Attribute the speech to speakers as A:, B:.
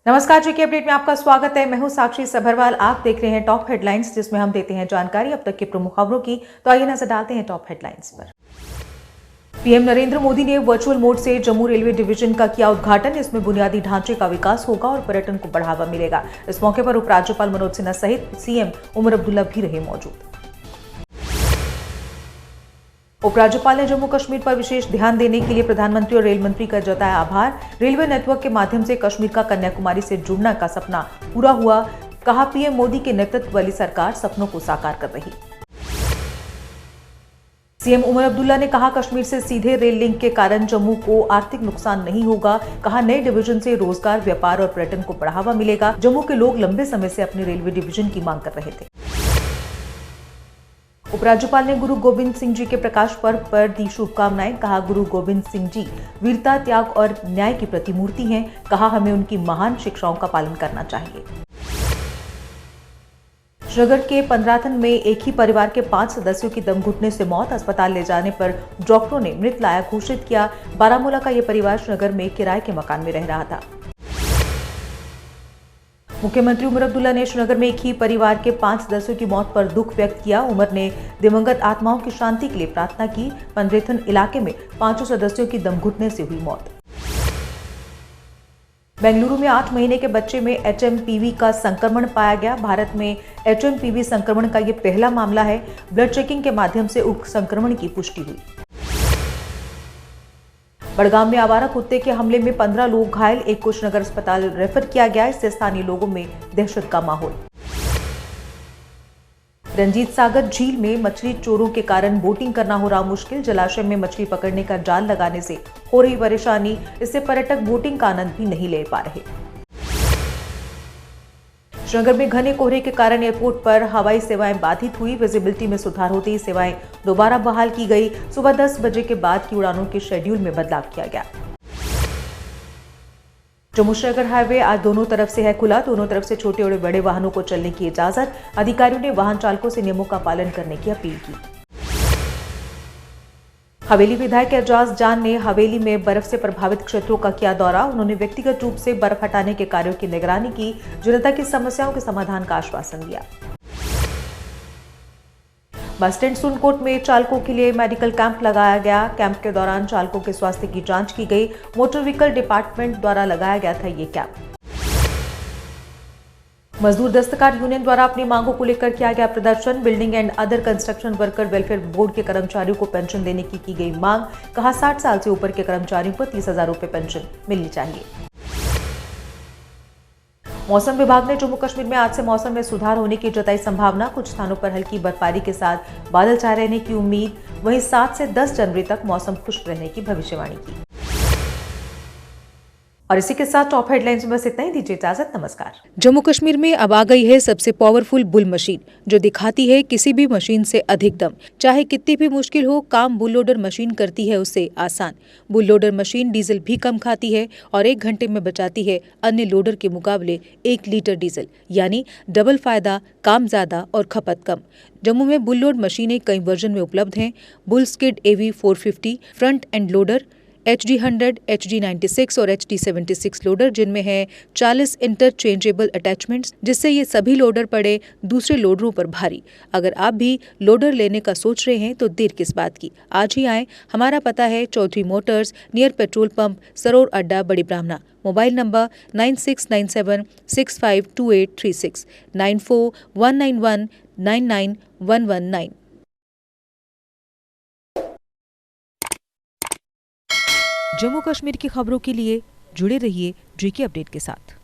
A: नमस्कार, GK update में आपका स्वागत है। मैं हूं साक्षी सभरवाल। आप देख रहे हैं टॉप हेडलाइंस, जिसमें हम देते हैं जानकारी अब तक की प्रमुख खबरों की। तो आइए नजर डालते हैं टॉप हेडलाइंस पर। पीएम नरेंद्र मोदी ने वर्चुअल मोड से जम्मू रेलवे डिवीजन का किया उद्घाटन। इसमें बुनियादी ढांचे का विकास होगा और पर्यटन को बढ़ावा मिलेगा। इस मौके पर उपराज्यपाल मनोज सिन्हा सहित सीएम उमर अब्दुल्ला भी रहे मौजूद। उपराज्यपाल ने जम्मू कश्मीर पर विशेष ध्यान देने के लिए प्रधानमंत्री और रेल मंत्री का जताया आभार। रेलवे नेटवर्क के माध्यम से कश्मीर का कन्याकुमारी से जुड़ने का सपना पूरा हुआ। कहा, पीएम मोदी के नेतृत्व वाली सरकार सपनों को साकार कर रही। सीएम उमर अब्दुल्ला ने कहा, कश्मीर से सीधे रेल लिंक के कारण जम्मू को आर्थिक नुकसान नहीं होगा। कहा, नए डिवीजन से रोजगार, व्यापार और पर्यटन को बढ़ावा मिलेगा। जम्मू के लोग लंबे समय से अपने रेलवे डिवीजन की मांग कर रहे थे। उपराज्यपाल ने गुरु गोविंद सिंह जी के प्रकाश पर्व पर दी शुभकामनाएं। कहा, गुरु गोविंद सिंह जी वीरता, त्याग और न्याय की प्रतिमूर्ति हैं। कहा, हमें उनकी महान शिक्षाओं का पालन करना चाहिए। श्रीनगर के पंद्राथन में एक ही परिवार के 5 सदस्यों की दम घुटने से मौत। अस्पताल ले जाने पर डॉक्टरों ने मृत लाया घोषित किया। बारामूला का यह परिवार श्रीनगर में किराए के मकान में रह रहा था। मुख्यमंत्री उमर अब्दुल्ला ने श्रीनगर में एक ही परिवार के 5 सदस्यों की मौत पर दुख व्यक्त किया। उमर ने दिवंगत आत्माओं की शांति के लिए प्रार्थना की। पंद्रेथन इलाके में 5 सदस्यों की दम घुटने से हुई मौत। बेंगलुरु में 8 महीने के बच्चे में HMPV का संक्रमण पाया गया। भारत में HMPV संक्रमण का यह पहला मामला है। ब्लड चेकिंग के माध्यम से उक्त संक्रमण की पुष्टि हुई। बड़गाम में आवारा कुत्ते के हमले में 15 लोग घायल। एक को श्रीनगर अस्पताल रेफर किया गया। इससे स्थानीय लोगों में दहशत का माहौल। रंजीत सागर झील में मछली चोरों के कारण बोटिंग करना हो रहा मुश्किल। जलाशय में मछली पकड़ने का जाल लगाने से हो रही परेशानी। इससे पर्यटक बोटिंग का आनंद भी नहीं ले पा रहे। श्रीनगर में घने कोहरे के कारण एयरपोर्ट पर हवाई सेवाएं बाधित हुई। विजिबिलिटी में सुधार होते ही सेवाएं दोबारा बहाल की गई। सुबह 10 बजे के बाद की उड़ानों के शेड्यूल में बदलाव किया गया। जम्मू श्रीनगर हाईवे आज दोनों तरफ से है खुला। दोनों तरफ से छोटे और बड़े वाहनों को चलने की इजाजत। अधिकारियों ने वाहन चालकों से नियमों का पालन करने की अपील की। हवेली विधायक एजाज जान ने हवेली में बर्फ से प्रभावित क्षेत्रों का किया दौरा। उन्होंने व्यक्तिगत रूप से बर्फ हटाने के कार्यों की निगरानी की। जनता की समस्याओं के समाधान का आश्वासन दिया। बस स्टैंड सुनकोट में चालकों के लिए मेडिकल कैंप लगाया गया। कैंप के दौरान चालकों के स्वास्थ्य की जांच की गई। मोटर व्हीकल डिपार्टमेंट द्वारा लगाया गया था ये कैंप। मजदूर दस्तकार यूनियन द्वारा अपनी मांगों को लेकर किया गया प्रदर्शन। Building and other construction worker welfare board के कर्मचारियों को पेंशन देने की गई मांग। कहा, 60 साल से ऊपर के कर्मचारियों को 30,000 रुपए पेंशन मिलनी चाहिए। मौसम विभाग ने जम्मू कश्मीर में आज से मौसम में सुधार होने की जताई संभावना। कुछ स्थानों पर हल्की बर्फबारी के साथ बादल छाए रहने की उम्मीद। वहीं 7 से 10 जनवरी तक मौसम खुश्क रहने की भविष्यवाणी की। और इसी के साथ टॉप हेडलाइंस में बस इतना ही। दीजिए इजाजत। नमस्कार।
B: जम्मू कश्मीर में अब आ गई है सबसे पावरफुल बुल मशीन, जो दिखाती है किसी भी मशीन से अधिक दम। चाहे कितनी भी मुश्किल हो, काम बुल लोडर मशीन करती है उसे आसान। बुल लोडर मशीन डीजल भी कम खाती है और 1 घंटे में बचाती है अन्य लोडर के मुकाबले 1 लीटर डीजल। यानी डबल फायदा, काम ज्यादा और खपत कम। जम्मू में बुल लोड मशीनें कई वर्जन में उपलब्ध हैं। Bull skid AV 450 front end loader, HD 100, HD 96 और HD 76 लोडर, जिनमें है 40 इंटरचेंजेबल अटैचमेंट्स, जिससे ये सभी लोडर पड़े दूसरे लोडरों पर भारी। अगर आप भी लोडर लेने का सोच रहे हैं तो देर किस बात की, आज ही आएं। हमारा पता है Chaudhary Motors, near petrol pump, Saror Adda, Badi ब्राह्मणा। Mobile number 9697652836 9419199119। जम्मू कश्मीर की खबरों के लिए जुड़े रहिए जीके अपडेट के साथ।